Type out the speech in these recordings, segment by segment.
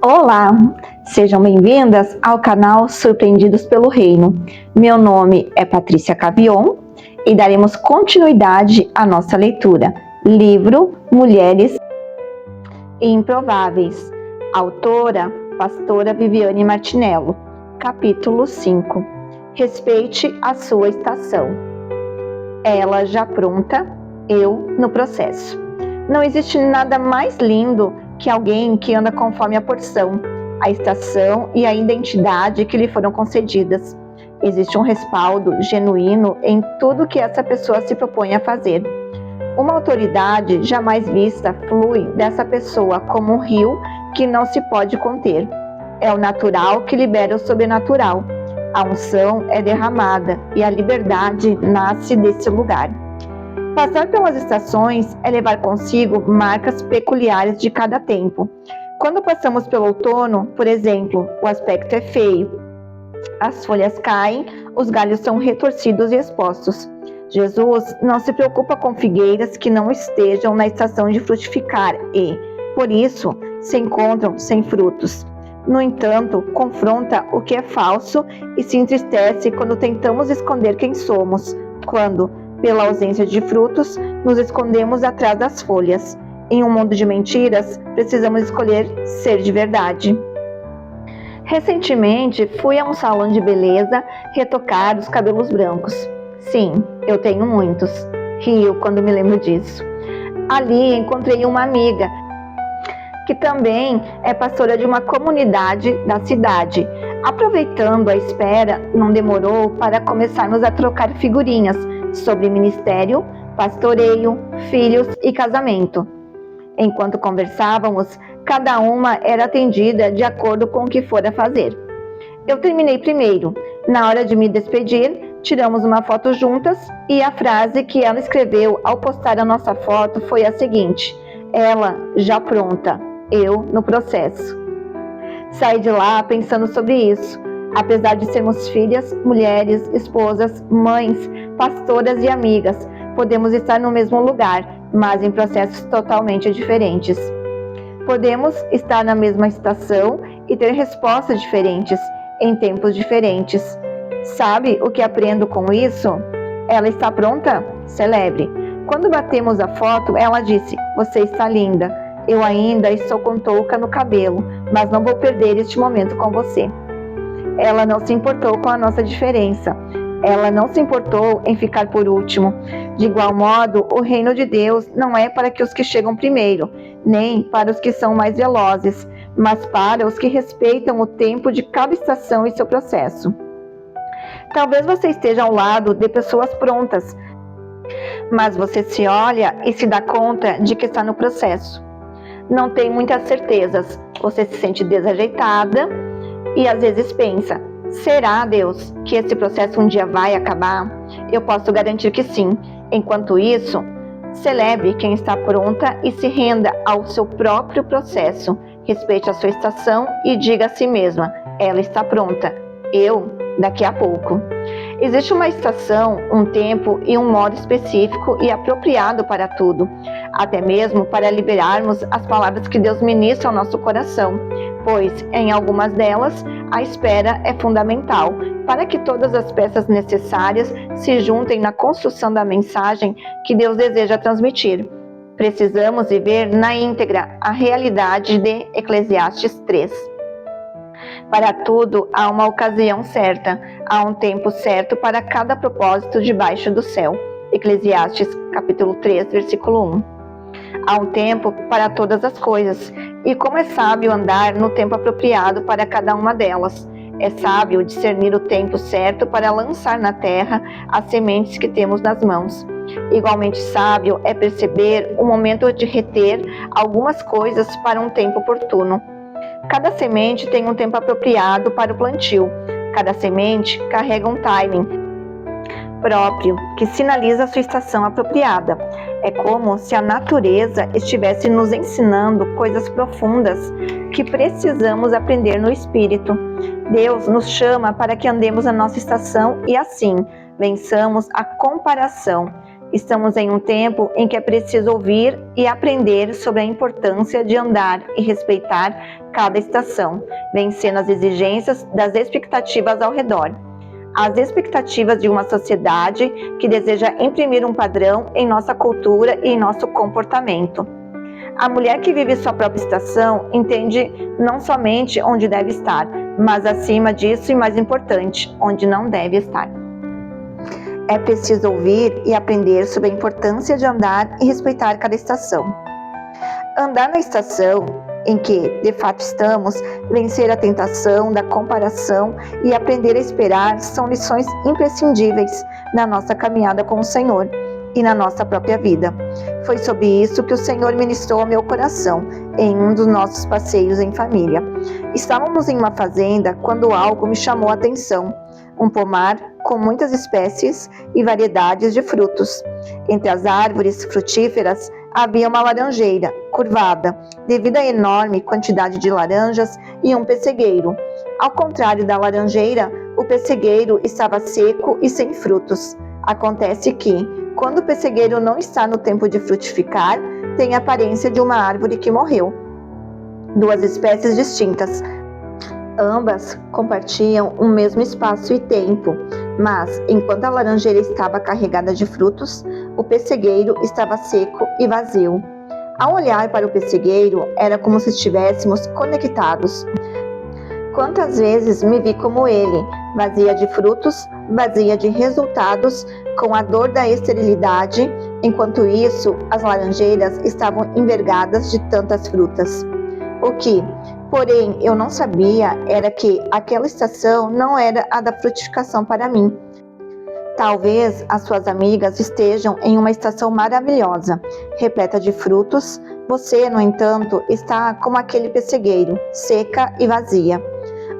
Olá, sejam bem-vindas ao canal Surpreendidos pelo Reino. Meu nome é Patrícia Cavion e daremos continuidade à nossa leitura. Livro Mulheres Improváveis. Autora, pastora Viviane Martinello. Capítulo 5. Respeite a sua estação. Ela já pronta, eu no processo. Não existe nada mais lindo que alguém que anda conforme a porção, a estação e a identidade que lhe foram concedidas. Existe um respaldo genuíno em tudo que essa pessoa se propõe a fazer. Uma autoridade jamais vista flui dessa pessoa como um rio que não se pode conter. É o natural que libera o sobrenatural. A unção é derramada e a liberdade nasce desse lugar. Passar pelas estações é levar consigo marcas peculiares de cada tempo. Quando passamos pelo outono, por exemplo, o aspecto é feio. As folhas caem, os galhos são retorcidos e expostos. Jesus não se preocupa com figueiras que não estejam na estação de frutificar e, por isso, se encontram sem frutos. No entanto, confronta o que é falso e se entristece quando tentamos esconder quem somos, quando, pela ausência de frutos, nos escondemos atrás das folhas. Em um mundo de mentiras, precisamos escolher ser de verdade. Recentemente, fui a um salão de beleza retocar os cabelos brancos. Sim, eu tenho muitos. Rio quando me lembro disso. Ali encontrei uma amiga, que também é pastora de uma comunidade da cidade. Aproveitando a espera, não demorou para começarmos a trocar figurinhas sobre ministério, pastoreio, filhos e casamento. Enquanto conversávamos, cada uma era atendida de acordo com o que fora fazer. Eu terminei primeiro. Na hora de me despedir, tiramos uma foto juntas e a frase que ela escreveu ao postar a nossa foto foi a seguinte: ela já pronta, eu no processo. Saí de lá pensando sobre isso. Apesar de sermos filhas, mulheres, esposas, mães, pastoras e amigas, podemos estar no mesmo lugar, mas em processos totalmente diferentes. Podemos estar na mesma estação e ter respostas diferentes, em tempos diferentes. Sabe o que aprendo com isso? Ela está pronta? Celebre. Quando batemos a foto, ela disse: "Você está linda. Eu ainda estou com touca no cabelo, mas não vou perder este momento com você." Ela não se importou com a nossa diferença. Ela não se importou em ficar por último. De igual modo, o reino de Deus não é para que os que chegam primeiro, nem para os que são mais velozes, mas para os que respeitam o tempo de cada estação e seu processo. Talvez você esteja ao lado de pessoas prontas, mas você se olha e se dá conta de que está no processo. Não tem muitas certezas. Você se sente desajeitada e às vezes pensa: será, Deus, que esse processo um dia vai acabar? Eu posso garantir que sim. Enquanto isso, celebre quem está pronta e se renda ao seu próprio processo. Respeite a sua estação e diga a si mesma: ela está pronta, eu daqui a pouco. Existe uma estação, um tempo e um modo específico e apropriado para tudo, até mesmo para liberarmos as palavras que Deus ministra ao nosso coração, pois em algumas delas a espera é fundamental para que todas as peças necessárias se juntem na construção da mensagem que Deus deseja transmitir. Precisamos viver na íntegra a realidade de Eclesiastes 3. Para tudo há uma ocasião certa, há um tempo certo para cada propósito debaixo do céu. Eclesiastes capítulo 3, versículo 1. Há um tempo para todas as coisas, e como é sábio andar no tempo apropriado para cada uma delas. É sábio discernir o tempo certo para lançar na terra as sementes que temos nas mãos. Igualmente sábio é perceber o momento de reter algumas coisas para um tempo oportuno. Cada semente tem um tempo apropriado para o plantio. Cada semente carrega um timing próprio que sinaliza a sua estação apropriada. É como se a natureza estivesse nos ensinando coisas profundas que precisamos aprender no Espírito. Deus nos chama para que andemos na nossa estação e assim vençamos a comparação. Estamos em um tempo em que é preciso ouvir e aprender sobre a importância de andar e respeitar cada estação, vencendo as exigências das expectativas ao redor. As expectativas de uma sociedade que deseja imprimir um padrão em nossa cultura e em nosso comportamento. A mulher que vive sua própria estação entende não somente onde deve estar, mas acima disso e mais importante, onde não deve estar. É preciso ouvir e aprender sobre a importância de andar e respeitar cada estação. Andar na estação em que, de fato, estamos, vencer a tentação da comparação e aprender a esperar são lições imprescindíveis na nossa caminhada com o Senhor e na nossa própria vida. Foi sobre isso que o Senhor ministrou ao meu coração em um dos nossos passeios em família. Estávamos em uma fazenda quando algo me chamou a atenção. Um pomar com muitas espécies e variedades de frutos. Entre as árvores frutíferas havia uma laranjeira curvada, devido à enorme quantidade de laranjas, e um pessegueiro. Ao contrário da laranjeira, o pessegueiro estava seco e sem frutos. Acontece que, quando o pessegueiro não está no tempo de frutificar, tem a aparência de uma árvore que morreu. Duas espécies distintas. Ambas compartilham o mesmo espaço e tempo, mas, enquanto a laranjeira estava carregada de frutos, o pessegueiro estava seco e vazio. Ao olhar para o pessegueiro, era como se estivéssemos conectados. Quantas vezes me vi como ele, vazia de frutos, vazia de resultados, com a dor da esterilidade, enquanto isso, as laranjeiras estavam envergadas de tantas frutas. O que, porém, eu não sabia era que aquela estação não era a da frutificação para mim. Talvez as suas amigas estejam em uma estação maravilhosa, repleta de frutos. Você, no entanto, está como aquele pessegueiro, seca e vazia.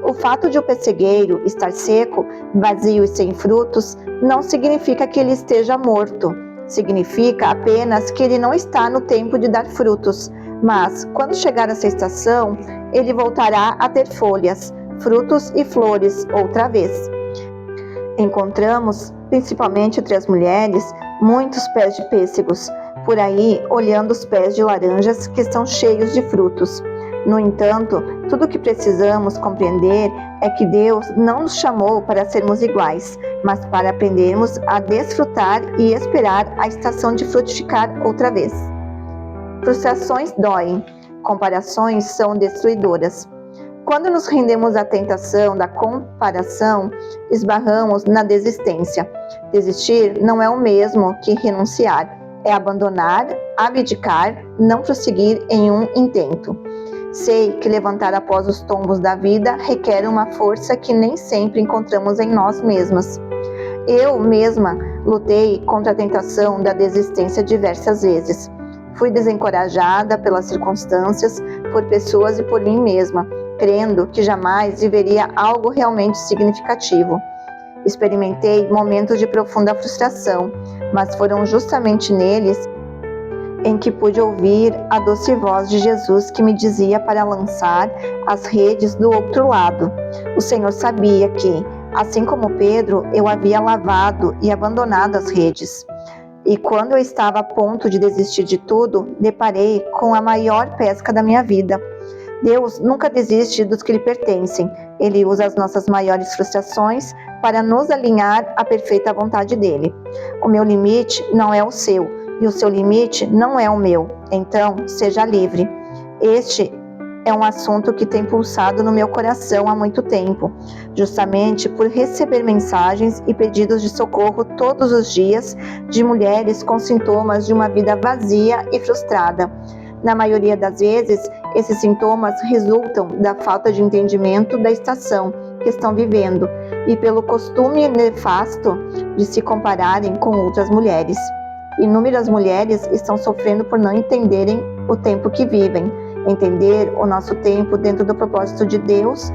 O fato de o pessegueiro estar seco, vazio e sem frutos não significa que ele esteja morto. Significa apenas que ele não está no tempo de dar frutos. Mas, quando chegar essa estação, ele voltará a ter folhas, frutos e flores outra vez. Encontramos, principalmente entre as mulheres, muitos pés de pêssegos, por aí olhando os pés de laranjas que estão cheios de frutos. No entanto, tudo o que precisamos compreender é que Deus não nos chamou para sermos iguais, mas para aprendermos a desfrutar e esperar a estação de frutificar outra vez. Frustrações doem, comparações são destruidoras. Quando nos rendemos à tentação da comparação, esbarramos na desistência. Desistir não é o mesmo que renunciar, é abandonar, abdicar, não prosseguir em um intento. Sei que levantar após os tombos da vida requer uma força que nem sempre encontramos em nós mesmas. Eu mesma lutei contra a tentação da desistência diversas vezes. Fui desencorajada pelas circunstâncias, por pessoas e por mim mesma, crendo que jamais viveria algo realmente significativo. Experimentei momentos de profunda frustração, mas foram justamente neles em que pude ouvir a doce voz de Jesus que me dizia para lançar as redes do outro lado. O Senhor sabia que, assim como Pedro, eu havia lavado e abandonado as redes. E quando eu estava a ponto de desistir de tudo, deparei com a maior pesca da minha vida. Deus nunca desiste dos que lhe pertencem. Ele usa as nossas maiores frustrações para nos alinhar à perfeita vontade dele. O meu limite não é o seu, e o seu limite não é o meu. Então, seja livre. Este é um assunto que tem pulsado no meu coração há muito tempo, justamente por receber mensagens e pedidos de socorro todos os dias de mulheres com sintomas de uma vida vazia e frustrada. Na maioria das vezes, esses sintomas resultam da falta de entendimento da estação que estão vivendo e pelo costume nefasto de se compararem com outras mulheres. Inúmeras mulheres estão sofrendo por não entenderem o tempo que vivem. Entender o nosso tempo dentro do propósito de Deus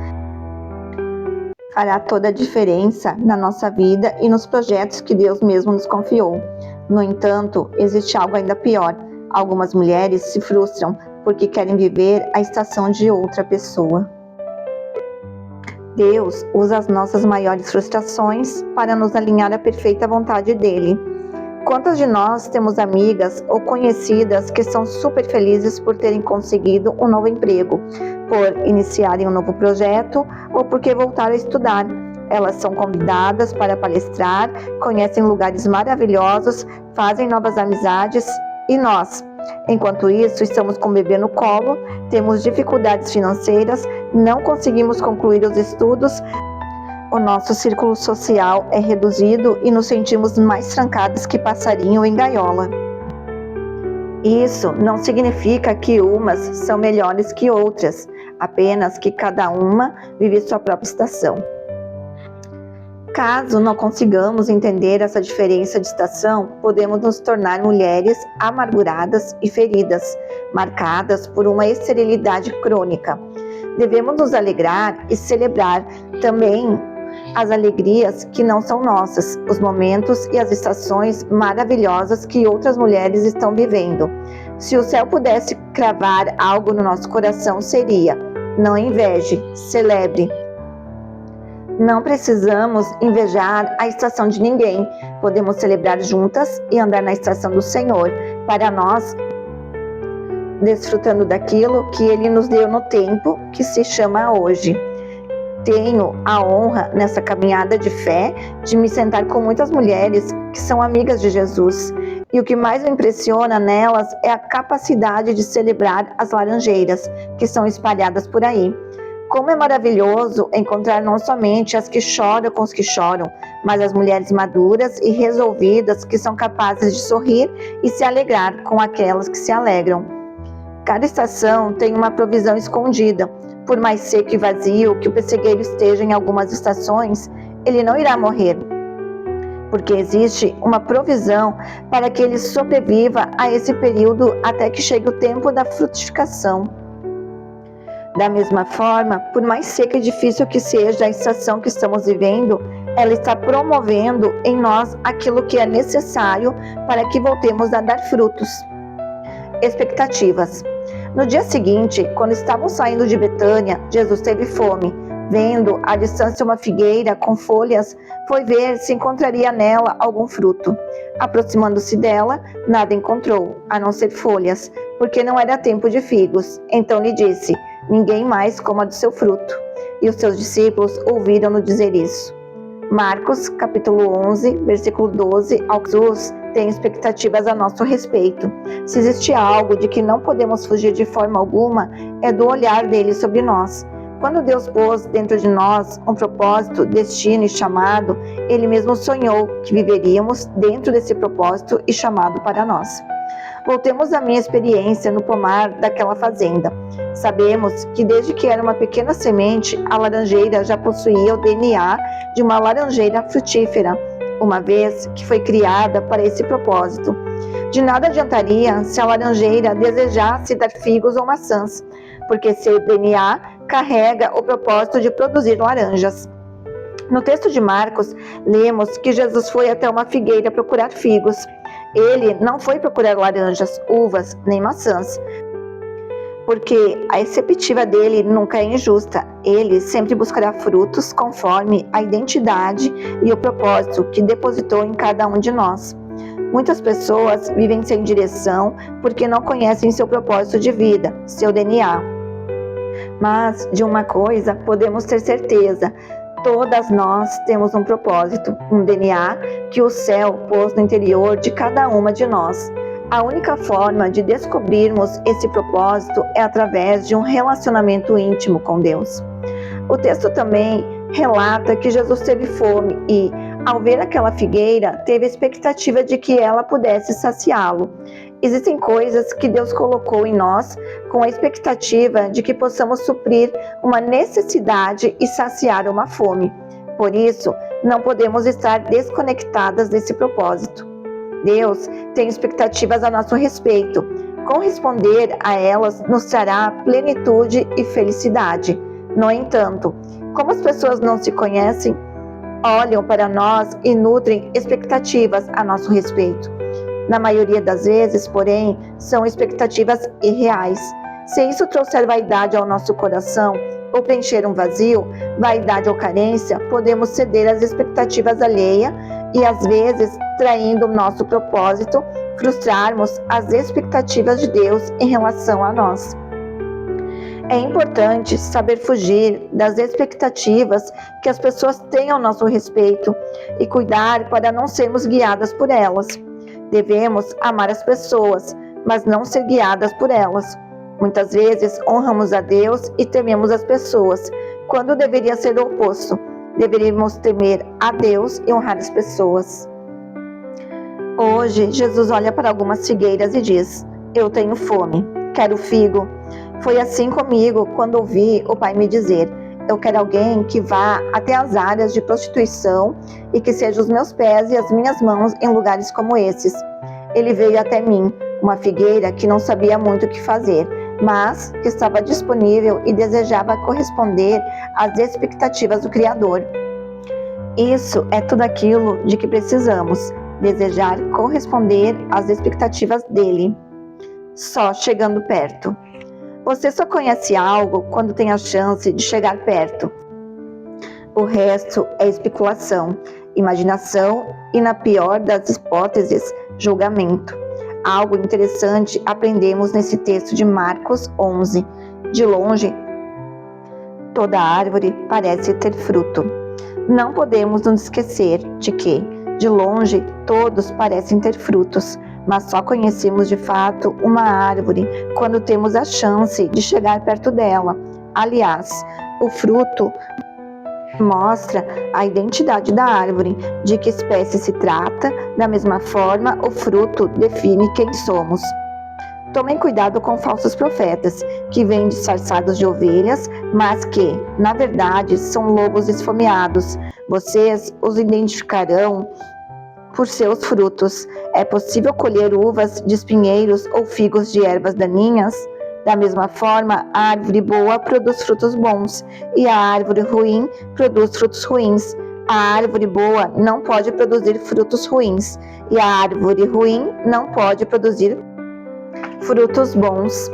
fará toda a diferença na nossa vida e nos projetos que Deus mesmo nos confiou. No entanto, existe algo ainda pior. Algumas mulheres se frustram porque querem viver a estação de outra pessoa. Deus usa as nossas maiores frustrações para nos alinhar à perfeita vontade dele. Quantas de nós temos amigas ou conhecidas que são super felizes por terem conseguido um novo emprego, por iniciarem um novo projeto ou porque voltaram a estudar? Elas são convidadas para palestrar, conhecem lugares maravilhosos, fazem novas amizades e nós, enquanto isso, estamos com o bebê no colo, temos dificuldades financeiras, não conseguimos concluir os estudos, o nosso círculo social é reduzido e nos sentimos mais trancados que passarinho em gaiola. Isso não significa que umas são melhores que outras, apenas que cada uma vive sua própria estação. Caso não consigamos entender essa diferença de estação, podemos nos tornar mulheres amarguradas e feridas, marcadas por uma esterilidade crônica. Devemos nos alegrar e celebrar também as alegrias que não são nossas, os momentos e as estações maravilhosas que outras mulheres estão vivendo. Se o céu pudesse cravar algo no nosso coração, seria: não inveje, celebre. Não precisamos invejar a estação de ninguém. Podemos celebrar juntas e andar na estação do Senhor, para nós, desfrutando daquilo que Ele nos deu no tempo que se chama hoje. Tenho a honra, nessa caminhada de fé, de me sentar com muitas mulheres que são amigas de Jesus. E o que mais me impressiona nelas é a capacidade de celebrar as laranjeiras que são espalhadas por aí. Como é maravilhoso encontrar não somente as que choram com os que choram, mas as mulheres maduras e resolvidas que são capazes de sorrir e se alegrar com aquelas que se alegram. Cada estação tem uma provisão escondida. Por mais seco e vazio que o pessegueiro esteja em algumas estações, ele não irá morrer, porque existe uma provisão para que ele sobreviva a esse período até que chegue o tempo da frutificação. Da mesma forma, por mais seca e difícil que seja a estação que estamos vivendo, ela está promovendo em nós aquilo que é necessário para que voltemos a dar frutos. Expectativas. No dia seguinte, quando estavam saindo de Betânia, Jesus teve fome. Vendo à distância uma figueira com folhas, foi ver se encontraria nela algum fruto. Aproximando-se dela, nada encontrou, a não ser folhas, porque não era tempo de figos. Então lhe disse: ninguém mais coma do seu fruto. E os seus discípulos ouviram-no dizer isso. Marcos, capítulo 11, versículo 12, Jesus tem expectativas a nosso respeito. Se existe algo de que não podemos fugir de forma alguma, é do olhar dele sobre nós. Quando Deus pôs dentro de nós um propósito, destino e chamado, Ele mesmo sonhou que viveríamos dentro desse propósito e chamado para nós. Voltemos à minha experiência no pomar daquela fazenda. Sabemos que desde que era uma pequena semente, a laranjeira já possuía o DNA de uma laranjeira frutífera, uma vez que foi criada para esse propósito. De nada adiantaria se a laranjeira desejasse dar figos ou maçãs, porque seu DNA carrega o propósito de produzir laranjas. No texto de Marcos, lemos que Jesus foi até uma figueira procurar figos. Ele não foi procurar laranjas, uvas, nem maçãs, porque a receptiva dele nunca é injusta. Ele sempre buscará frutos conforme a identidade e o propósito que depositou em cada um de nós. Muitas pessoas vivem sem direção porque não conhecem seu propósito de vida, seu DNA. Mas de uma coisa podemos ter certeza: todas nós temos um propósito, um DNA que o céu pôs no interior de cada uma de nós. A única forma de descobrirmos esse propósito é através de um relacionamento íntimo com Deus. O texto também relata que Jesus teve fome e, ao ver aquela figueira, teve a expectativa de que ela pudesse saciá-lo. Existem coisas que Deus colocou em nós com a expectativa de que possamos suprir uma necessidade e saciar uma fome. Por isso, não podemos estar desconectadas desse propósito. Deus tem expectativas a nosso respeito. Corresponder a elas nos trará plenitude e felicidade. No entanto, como as pessoas não se conhecem, olham para nós e nutrem expectativas a nosso respeito. Na maioria das vezes, porém, são expectativas irreais. Se isso trouxer vaidade ao nosso coração ou preencher um vazio, vaidade ou carência, podemos ceder às expectativas alheias e às vezes traindo o nosso propósito, frustrarmos as expectativas de Deus em relação a nós. É importante saber fugir das expectativas que as pessoas têm ao nosso respeito e cuidar para não sermos guiadas por elas. Devemos amar as pessoas, mas não ser guiadas por elas. Muitas vezes honramos a Deus e tememos as pessoas, quando deveria ser o oposto. Deveríamos temer a Deus e honrar as pessoas. Hoje, Jesus olha para algumas figueiras e diz: eu tenho fome, quero figo. Foi assim comigo quando ouvi o Pai me dizer: eu quero alguém que vá até as áreas de prostituição e que seja os meus pés e as minhas mãos em lugares como esses. Ele veio até mim, uma figueira que não sabia muito o que fazer, mas que estava disponível e desejava corresponder às expectativas do Criador. Isso é tudo aquilo de que precisamos, desejar corresponder às expectativas dele. Só chegando perto. Você só conhece algo quando tem a chance de chegar perto. O resto é especulação, imaginação e, na pior das hipóteses, julgamento. Algo interessante aprendemos nesse texto de Marcos 11. De longe, toda árvore parece ter fruto. Não podemos nos esquecer de que, de longe, todos parecem ter frutos, mas só conhecemos de fato uma árvore quando temos a chance de chegar perto dela. Aliás, o fruto mostra a identidade da árvore, de que espécie se trata. Da mesma forma, o fruto define quem somos. Tomem cuidado com falsos profetas, que vêm disfarçados de ovelhas, mas que, na verdade, são lobos esfomeados. Vocês os identificarão por seus frutos. É possível colher uvas de espinheiros ou figos de ervas daninhas? Da mesma forma, a árvore boa produz frutos bons e a árvore ruim produz frutos ruins. A árvore boa não pode produzir frutos ruins e a árvore ruim não pode produzir frutos bons.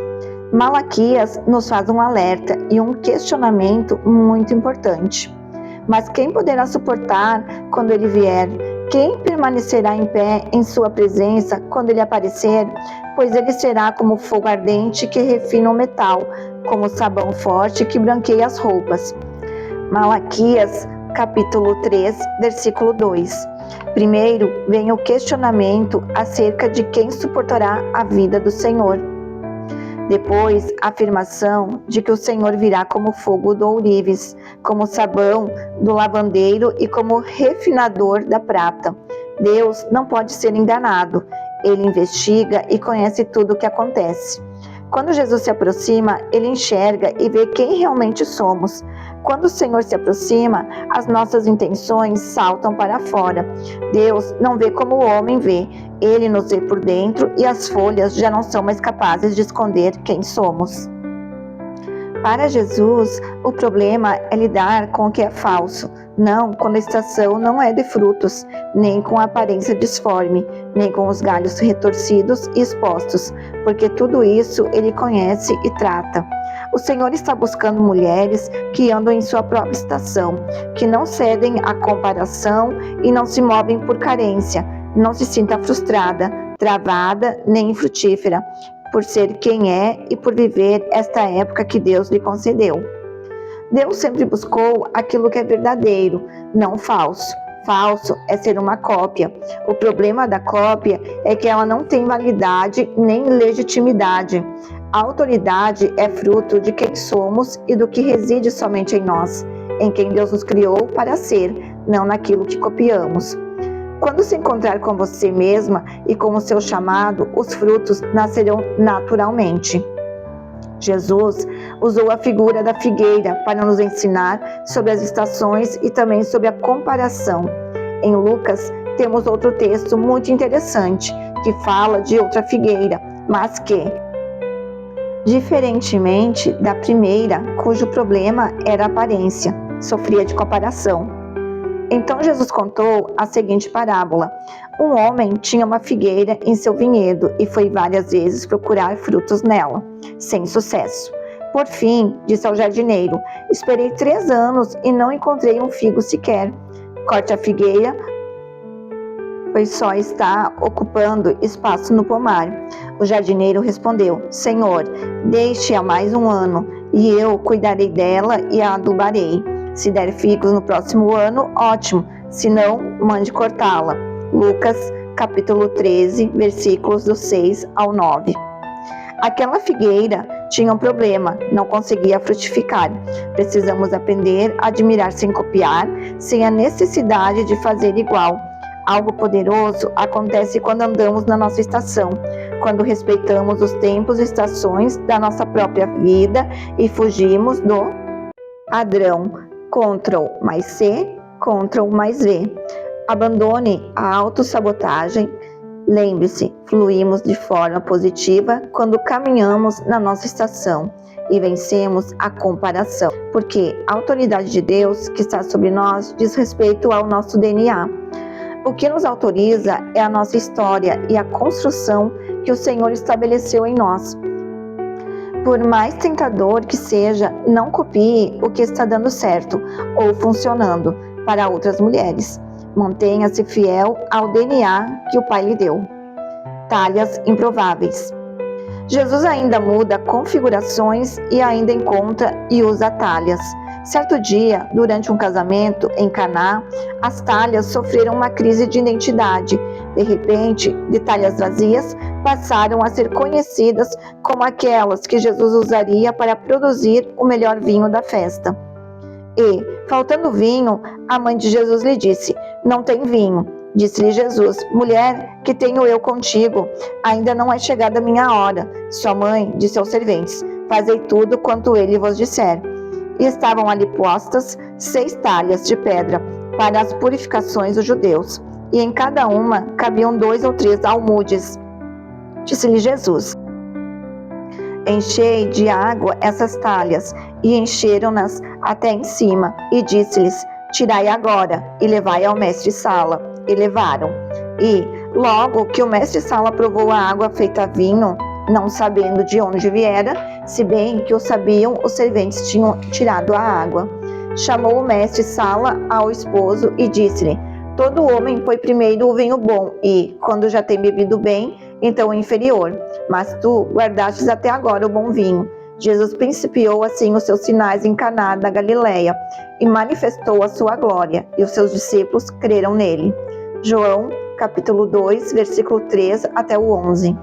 Malaquias nos faz um alerta e um questionamento muito importante. Mas quem poderá suportar quando ele vier? Quem permanecerá em pé em sua presença quando ele aparecer? Pois ele será como fogo ardente que refina o metal, como sabão forte que branqueia as roupas. Malaquias, capítulo 3, versículo 2. Primeiro vem o questionamento acerca de quem suportará a vida do Senhor. Depois, a afirmação de que o Senhor virá como fogo do ourives, como sabão do lavandeiro e como refinador da prata. Deus não pode ser enganado. Ele investiga e conhece tudo o que acontece. Quando Jesus se aproxima, ele enxerga e vê quem realmente somos. Quando o Senhor se aproxima, as nossas intenções saltam para fora. Deus não vê como o homem vê. Ele nos vê por dentro e as folhas já não são mais capazes de esconder quem somos. Para Jesus, o problema é lidar com o que é falso, não quando a estação não é de frutos, nem com a aparência disforme, nem com os galhos retorcidos e expostos, porque tudo isso ele conhece e trata. O Senhor está buscando mulheres que andam em sua própria estação, que não cedem à comparação e não se movem por carência, não se sinta frustrada, travada nem infrutífera, por ser quem é e por viver esta época que Deus lhe concedeu. Deus sempre buscou aquilo que é verdadeiro, não falso. Falso é ser uma cópia. O problema da cópia é que ela não tem validade nem legitimidade. A autoridade é fruto de quem somos e do que reside somente em nós, em quem Deus nos criou para ser, não naquilo que copiamos. Quando se encontrar com você mesma e com o seu chamado, os frutos nascerão naturalmente. Jesus usou a figura da figueira para nos ensinar sobre as estações e também sobre a comparação. Em Lucas, temos outro texto muito interessante que fala de outra figueira, mas que, diferentemente da primeira, cujo problema era a aparência, sofria de comparação. Então Jesus contou a seguinte parábola. Um homem tinha uma figueira em seu vinhedo e foi várias vezes procurar frutos nela, sem sucesso. Por fim, disse ao jardineiro: esperei 3 anos e não encontrei um figo sequer. Corte a figueira, pois só está ocupando espaço no pomar. O jardineiro respondeu: Senhor, deixe-a mais um ano, e eu cuidarei dela e a adubarei. Se der figos no próximo ano, ótimo, se não, mande cortá-la. Lucas, capítulo 13, versículos do 6 ao 9. Aquela figueira tinha um problema, não conseguia frutificar. Precisamos aprender a admirar sem copiar, sem a necessidade de fazer igual. Algo poderoso acontece quando andamos na nossa estação, quando respeitamos os tempos e estações da nossa própria vida e fugimos do padrão. Ctrl mais C, Ctrl mais V. Abandone a autossabotagem. Lembre-se, fluímos de forma positiva quando caminhamos na nossa estação e vencemos a comparação, porque a autoridade de Deus que está sobre nós diz respeito ao nosso DNA. O que nos autoriza é a nossa história e a construção que o Senhor estabeleceu em nós. Por mais tentador que seja, não copie o que está dando certo ou funcionando para outras mulheres. Mantenha-se fiel ao DNA que o Pai lhe deu. Talhas improváveis. Jesus ainda muda configurações e ainda encontra e usa talhas. Certo dia, durante um casamento em Caná, as talhas sofreram uma crise de identidade. De repente, de talhas vazias, passaram a ser conhecidas como aquelas que Jesus usaria para produzir o melhor vinho da festa. E, faltando vinho, a mãe de Jesus lhe disse: Não tem vinho. Disse-lhe Jesus: Mulher, que tenho eu contigo? Ainda não é chegada a minha hora. Sua mãe disse aos serventes: Fazei tudo quanto ele vos disser. E estavam ali postas 6 talhas de pedra para as purificações dos judeus, e em cada uma cabiam 2 ou 3 almudes. Disse-lhe Jesus: Enchei de água essas talhas, e encheram-nas até em cima, e disse-lhes: Tirai agora, e levai ao mestre-sala. E levaram. E, logo que o mestre-sala provou a água feita vinho, não sabendo de onde viera, se bem que o sabiam, os serventes tinham tirado a água. Chamou o mestre-sala ao esposo e disse-lhe: Todo homem põe primeiro o vinho bom e, quando já tem bebido bem, então o inferior. Mas tu guardastes até agora o bom vinho. Jesus principiou assim os seus sinais em Caná da Galileia e manifestou a sua glória, e os seus discípulos creram nele. João, capítulo 2, versículo 3 até o 11.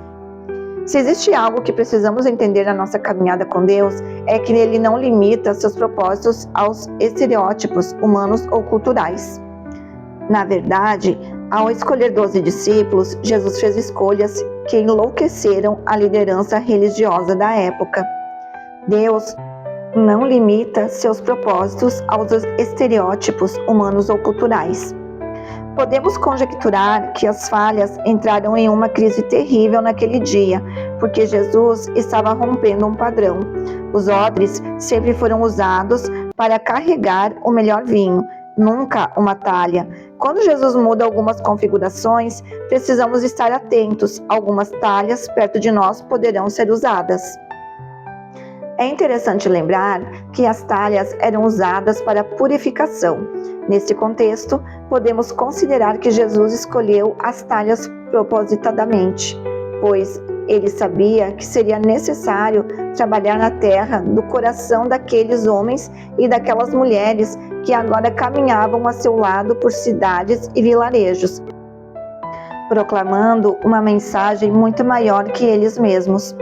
Se existe algo que precisamos entender na nossa caminhada com Deus, é que Ele não limita seus propósitos aos estereótipos humanos ou culturais. Na verdade, ao escolher 12 discípulos, Jesus fez escolhas que enlouqueceram a liderança religiosa da época. Deus não limita seus propósitos aos estereótipos humanos ou culturais. Podemos conjecturar que as falhas entraram em uma crise terrível naquele dia, porque Jesus estava rompendo um padrão. Os odres sempre foram usados para carregar o melhor vinho, nunca uma talha. Quando Jesus muda algumas configurações, precisamos estar atentos. Algumas talhas perto de nós poderão ser usadas. É interessante lembrar que as talhas eram usadas para purificação. Nesse contexto, podemos considerar que Jesus escolheu as talhas propositadamente, pois ele sabia que seria necessário trabalhar na terra do coração daqueles homens e daquelas mulheres que agora caminhavam a seu lado por cidades e vilarejos, proclamando uma mensagem muito maior que eles mesmos.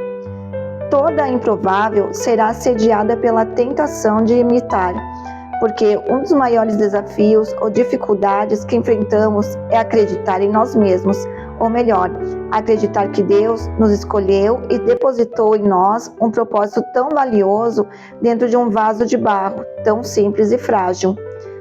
Toda improvável será assediada pela tentação de imitar, porque um dos maiores desafios ou dificuldades que enfrentamos é acreditar em nós mesmos, ou melhor, acreditar que Deus nos escolheu e depositou em nós um propósito tão valioso dentro de um vaso de barro, tão simples e frágil.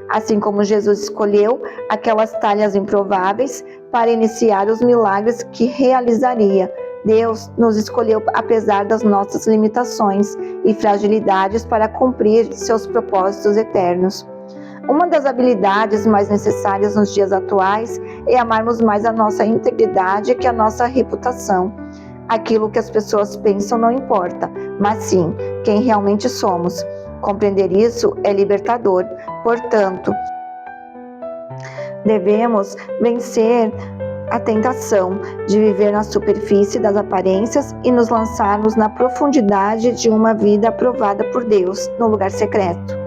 Assim como Jesus escolheu aquelas talhas improváveis para iniciar os milagres que realizaria, Deus nos escolheu apesar das nossas limitações e fragilidades para cumprir seus propósitos eternos. Uma das habilidades mais necessárias nos dias atuais é amarmos mais a nossa integridade que a nossa reputação. Aquilo que as pessoas pensam não importa, mas sim quem realmente somos. Compreender isso é libertador. Portanto, devemos vencer a tentação de viver na superfície das aparências e nos lançarmos na profundidade de uma vida aprovada por Deus no lugar secreto.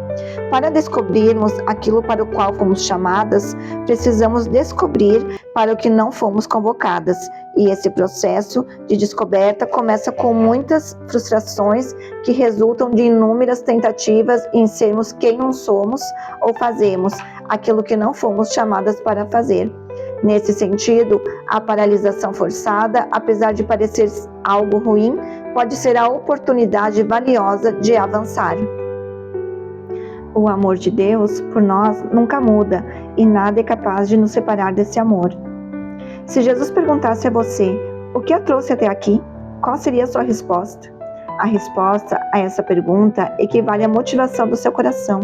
Para descobrirmos aquilo para o qual fomos chamadas, precisamos descobrir para o que não fomos convocadas. E esse processo de descoberta começa com muitas frustrações que resultam de inúmeras tentativas em sermos quem não somos ou fazemos aquilo que não fomos chamadas para fazer. Nesse sentido, a paralisação forçada, apesar de parecer algo ruim, pode ser a oportunidade valiosa de avançar. O amor de Deus por nós nunca muda e nada é capaz de nos separar desse amor. Se Jesus perguntasse a você, o que a trouxe até aqui? Qual seria a sua resposta? A resposta a essa pergunta equivale à motivação do seu coração.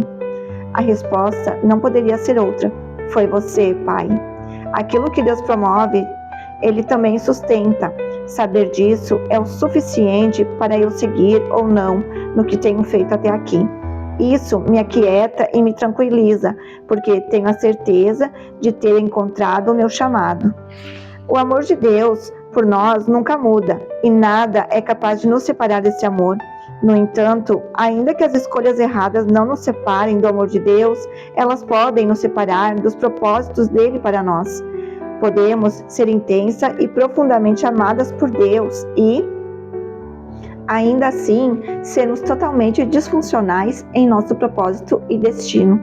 A resposta não poderia ser outra. Foi você, Pai. Aquilo que Deus promove, Ele também sustenta. Saber disso é o suficiente para eu seguir ou não no que tenho feito até aqui. Isso me aquieta e me tranquiliza, porque tenho a certeza de ter encontrado o meu chamado. O amor de Deus por nós nunca muda e nada é capaz de nos separar desse amor. No entanto, ainda que as escolhas erradas não nos separem do amor de Deus, elas podem nos separar dos propósitos dele para nós. Podemos ser intensa e profundamente amadas por Deus e, ainda assim, sermos totalmente disfuncionais em nosso propósito e destino.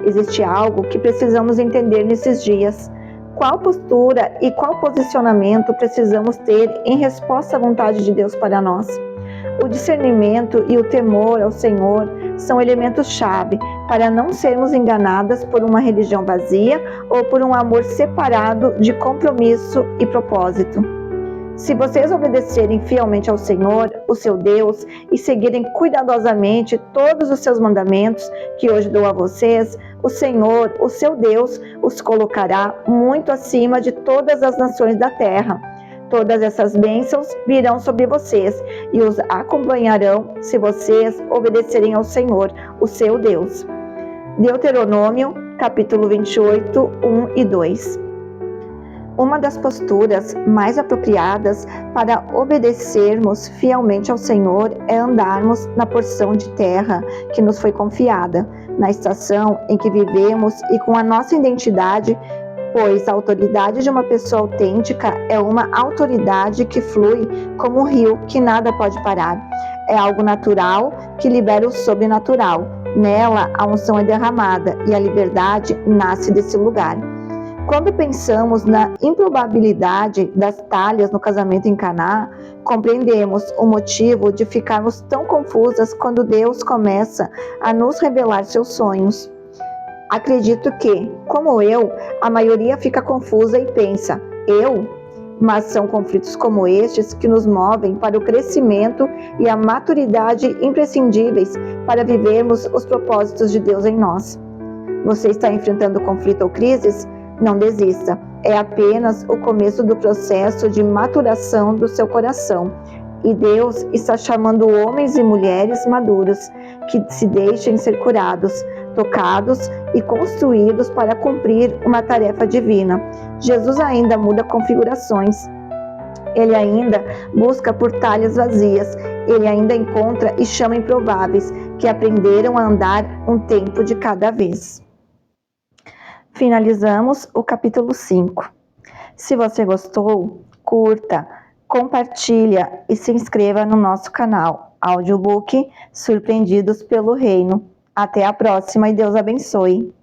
Existe algo que precisamos entender nesses dias. Qual postura e qual posicionamento precisamos ter em resposta à vontade de Deus para nós? O discernimento e o temor ao Senhor são elementos-chave para não sermos enganadas por uma religião vazia ou por um amor separado de compromisso e propósito. Se vocês obedecerem fielmente ao Senhor, o seu Deus, e seguirem cuidadosamente todos os seus mandamentos que hoje dou a vocês, o Senhor, o seu Deus, os colocará muito acima de todas as nações da terra. Todas essas bênçãos virão sobre vocês e os acompanharão se vocês obedecerem ao Senhor, o seu Deus. Deuteronômio, capítulo 28, 1 e 2. Uma das posturas mais apropriadas para obedecermos fielmente ao Senhor é andarmos na porção de terra que nos foi confiada, na estação em que vivemos e com a nossa identidade, pois a autoridade de uma pessoa autêntica é uma autoridade que flui como um rio que nada pode parar. É algo natural que libera o sobrenatural. Nela, a unção é derramada e a liberdade nasce desse lugar. Quando pensamos na improbabilidade das talhas no casamento em Caná, compreendemos o motivo de ficarmos tão confusas quando Deus começa a nos revelar seus sonhos. Acredito que, como eu, a maioria fica confusa e pensa, mas são conflitos como estes que nos movem para o crescimento e a maturidade imprescindíveis para vivermos os propósitos de Deus em nós. Você está enfrentando conflito ou crises? Não desista, é apenas o começo do processo de maturação do seu coração. E Deus está chamando homens e mulheres maduros que se deixem ser curados, tocados e construídos para cumprir uma tarefa divina. Jesus ainda muda configurações. Ele ainda busca por talhas vazias. Ele ainda encontra e chama improváveis que aprenderam a andar um tempo de cada vez. Finalizamos o capítulo 5. Se você gostou, curta, compartilha e se inscreva no nosso canal Audiobook Surpreendidos pelo Reino. Até a próxima e Deus abençoe.